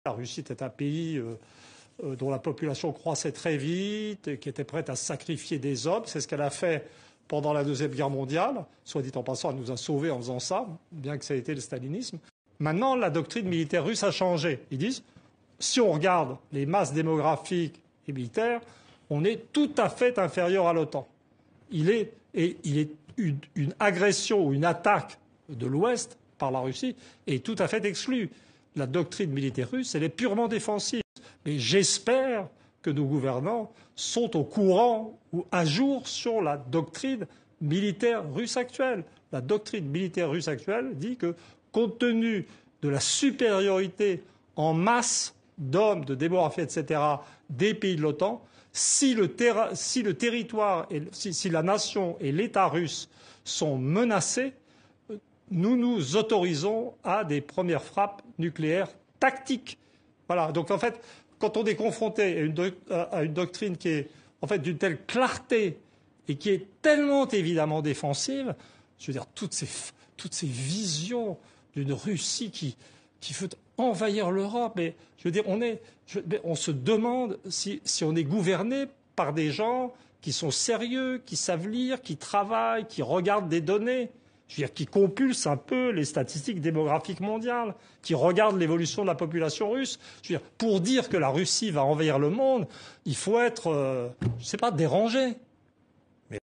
La Russie était un pays dont la population croissait très vite et qui était prête à sacrifier des hommes. C'est ce qu'elle a fait pendant la Deuxième Guerre mondiale. Soit dit en passant, elle nous a sauvés en faisant ça, bien que ça ait été le stalinisme. Maintenant, la doctrine militaire russe a changé. Ils disent, si on regarde les masses démographiques et militaires, on est tout à fait inférieur à l'OTAN. Il est une agression ou une attaque de l'Ouest par la Russie est tout à fait exclue. La doctrine militaire russe, elle est purement défensive. Mais j'espère que nos gouvernants sont au courant ou à jour sur la doctrine militaire russe actuelle. La doctrine militaire russe actuelle dit que, compte tenu de la supériorité en masse d'hommes, de démographie, etc., des pays de l'OTAN, si le territoire, si la nation et l'État russe sont menacés, nous nous autorisons à des premières frappes nucléaires tactiques. Voilà. Donc en fait, quand on est confronté à une doctrine qui est en fait d'une telle clarté et qui est tellement évidemment défensive, je veux dire toutes ces visions d'une Russie qui veut envahir l'Europe, mais je veux dire on se demande si on est gouverné par des gens qui sont sérieux, qui savent lire, qui travaillent, qui regardent des données. Je veux dire, qui compulsent un peu les statistiques démographiques mondiales, qui regardent l'évolution de la population russe. Je veux dire, pour dire que la Russie va envahir le monde, il faut être, je ne sais pas, dérangé.